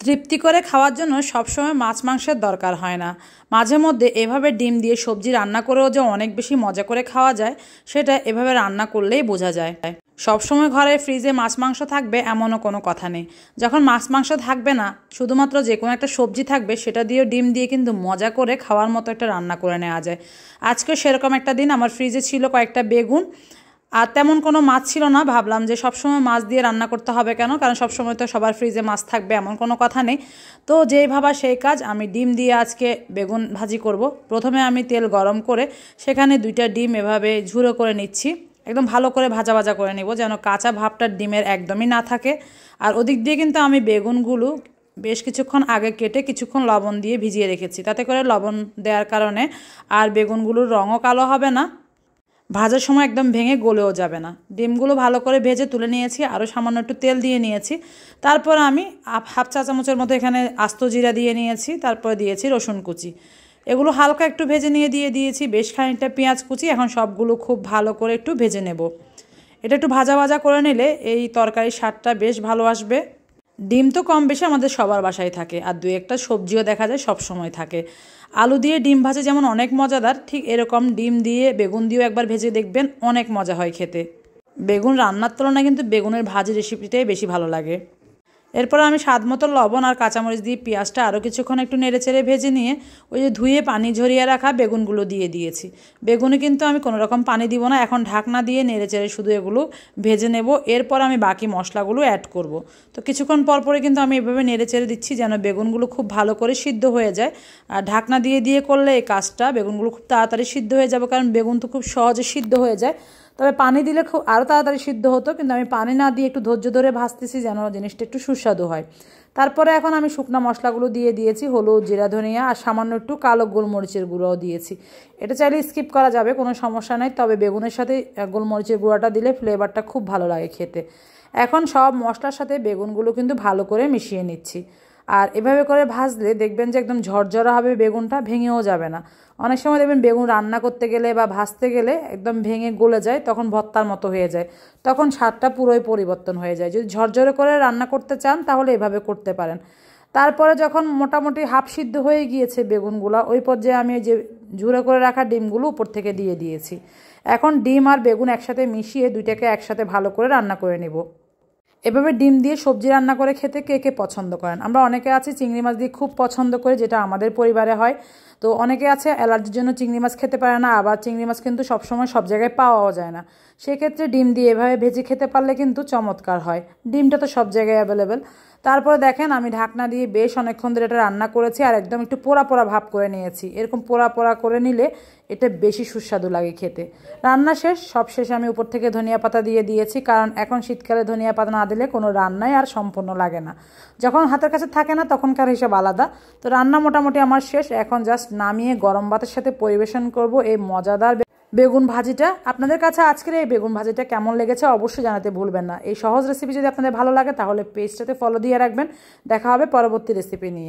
তৃপ্তি করে খাওয়ার জন্য সবসময় মাছ মাংসের দরকার হয় না। মাঝে মধ্যে এভাবে ডিম দিয়ে সবজি রান্না করেও যে অনেক বেশি মজা করে খাওয়া যায় সেটা এভাবে রান্না করলেই বোঝা যায়। সবসময় ঘরে ফ্রিজে মাছ মাংস থাকবে এমনও কোনো কথা নেই। যখন মাছ মাংস থাকবে না, শুধুমাত্র যে কোনো একটা সবজি থাকবে, সেটা দিয়েও ডিম দিয়ে কিন্তু মজা করে খাওয়ার মতো একটা রান্না করে নেওয়া যায়। আজকে সেরকম একটা দিন, আমার ফ্রিজে ছিল কয়েকটা বেগুন আর তেমন কোনো মাছ ছিল না। ভাবলাম যে সবসময় মাছ দিয়ে রান্না করতে হবে কেন, কারণ সবসময় তো সবার ফ্রিজে মাছ থাকবে এমন কোনো কথা নেই। তো যেই ভাবা সেই কাজ, আমি ডিম দিয়ে আজকে বেগুন ভাজি করব। প্রথমে আমি তেল গরম করে সেখানে 2টা ডিম এভাবে ঝুরো করে নিচ্ছি। একদম ভালো করে ভাজা ভাজা করে নেব, যেন কাঁচা ভাবটা ডিমের একদমই না থাকে। আর ওদিক দিয়ে কিন্তু আমি বেগুনগুলো বেশ কিছুক্ষণ আগে কেটে কিছুক্ষণ লবণ দিয়ে ভিজিয়ে রেখেছি। তাতে করে লবণ দেওয়ার কারণে আর বেগুনগুলোর রঙও কালো হবে না, ভাজার সময় একদম ভেঙে গলেও যাবে না। ডিমগুলো ভালো করে ভেজে তুলে নিয়েছি, আরও সামান্য একটু তেল দিয়ে নিয়েছি। তারপর আমি হাফ চা চামচের মতো এখানে আস্ত জিরা দিয়ে নিয়েছি, তারপর দিয়েছি রসুন কুচি। এগুলো হালকা একটু ভেজে নিয়ে দিয়েছি বেশ খানিকটা পেঁয়াজ কুচি। এখন সবগুলো খুব ভালো করে একটু ভেজে নেব। এটা একটু ভাজা ভাজা করে নিলে এই তরকারির স্বাদটা বেশ ভালো আসবে। ডিম তো কম বেশি আমাদের সবার বাসায় থাকে, আর 2-1টা সবজিও দেখা যায় সব সময় থাকে। আলু দিয়ে ডিম ভাজা যেমন অনেক মজাদার, ঠিক এরকম ডিম দিয়ে বেগুন দিয়েও একবার ভেজে দেখবেন, অনেক মজা হয় খেতে। বেগুন রান্নার তুলনায় কিন্তু বেগুনের ভাজি রেসিপিটাই বেশি ভালো লাগে। এরপর আমি স্বাদ মতো লবণ আর কাঁচামরিচ দিয়ে পেঁয়াজটা আরও কিছুক্ষণ একটু নেড়েচেড়ে ভেজে নিয়ে ওই যে ধুয়ে পানি ঝরিয়ে রাখা বেগুনগুলো দিয়ে দিয়েছি। বেগুনে কিন্তু আমি কোনো রকম পানি দিব না, এখন ঢাকনা দিয়ে নেড়েচেড়ে শুধু এগুলো ভেজে নেব। এরপর আমি বাকি মশলাগুলো অ্যাড করব। তো কিছুক্ষণ পরে কিন্তু আমি এভাবে নেড়েচেড়ে দিচ্ছি যেন বেগুনগুলো খুব ভালো করে সিদ্ধ হয়ে যায়। আর ঢাকনা দিয়ে করলে এই কাজটা বেগুনগুলো খুব তাড়াতাড়ি সিদ্ধ হয়ে যাবে, কারণ বেগুন তো খুব সহজে সিদ্ধ হয়ে যায়। তবে পানি দিলে খুব আরও তাড়াতাড়ি সিদ্ধ হতো, কিন্তু আমি পানি না দিয়ে একটু ধৈর্য ধরে ভাজতেছি যেন জিনিসটা একটু সুস্বাদু হয়। তারপরে এখন আমি শুকনো মশলাগুলো দিয়ে দিয়েছি, হলুদ, জিরা, ধনিয়া আর সামান্য একটু কালো গোলমরিচের গুঁড়োও দিয়েছি। এটা চাইলে স্কিপ করা যাবে, কোনো সমস্যা নেই, তবে বেগুনের সাথে গোলমরিচের গুঁড়োটা দিলে ফ্লেভারটা খুব ভালো লাগে খেতে। এখন সব মশলার সাথে বেগুনগুলো কিন্তু ভালো করে মিশিয়ে নিচ্ছি। আর এভাবে করে ভাজলে দেখবেন যে একদম ঝরঝরা হবে, বেগুনটা ভেঙেও যাবে না। অনেক সময় দেখবেন বেগুন রান্না করতে গেলে বা ভাজতে গেলে একদম ভেঙে গলে যায়, তখন ভর্তার মতো হয়ে যায়, তখন স্বাদটা পুরোই পরিবর্তন হয়ে যায়। যদি ঝরঝরে করে রান্না করতে চান তাহলে এভাবে করতে পারেন। তারপরে যখন মোটামুটি হাফ সিদ্ধ হয়ে গিয়েছে বেগুনগুলো, ওই পর্যায়ে আমি যে ঝুরো করে রাখা ডিমগুলো উপর থেকে দিয়ে দিয়েছি। এখন ডিম আর বেগুন একসাথে মিশিয়ে 2টাকে একসাথে ভালো করে রান্না করে নেব। এভাবে ডিম দিয়ে সবজি রান্না করে খেতে কে কে পছন্দ করেন? আমরা অনেকে আছি চিংড়ি মাছ দিয়ে খুব পছন্দ করি, যেটা আমাদের পরিবারে হয়। তো অনেকে আছে অ্যালার্জির জন্য চিংড়ি মাছ খেতে পারে না, আবার চিংড়ি মাছ কিন্তু সবসময় সব জায়গায় পাওয়াও যায় না। সেক্ষেত্রে ডিম দিয়ে এভাবে ভেজে খেতে পারলে কিন্তু চমৎকার হয়। ডিমটা তো সব জায়গায় অ্যাভেলেবেল। তারপরে দেখেন আমি ঢাকনা দিয়ে বেশ অনেকক্ষণ ধরে এটা রান্না করেছি, আর একদম একটু পোড়া পোড়া ভাব করে নিয়েছি। এরকম পোড়া পোড়া করে নিলে এটা বেশি সুস্বাদু লাগে খেতে। রান্না শেষ, সব শেষে আমি উপর থেকে ধনিয়া পাতা দিয়ে দিয়েছি, কারণ এখন শীতকালে ধনিয়া পাতা না দিলে কোনো রান্নাই আর সম্পূর্ণ লাগে না। যখন হাতের কাছে থাকে না তখনকার হিসাব আলাদা। তো রান্না মোটামুটি আমার শেষ, এখন জাস্ট নামিয়ে গরম ভাতের সাথে পরিবেশন করব এই মজাদার বেগুন ভাজিটা। আপনাদের কাছে আজকের এই বেগুন ভাজিটা কেমন লেগেছে অবশ্যই জানাতে ভুলবেন না। এই সহজ রেসিপি যদি আপনাদের ভালো লাগে তাহলে পেজটাতে ফলো দিয়ে রাখবেন। দেখা হবে পরবর্তী রেসিপি নিয়ে।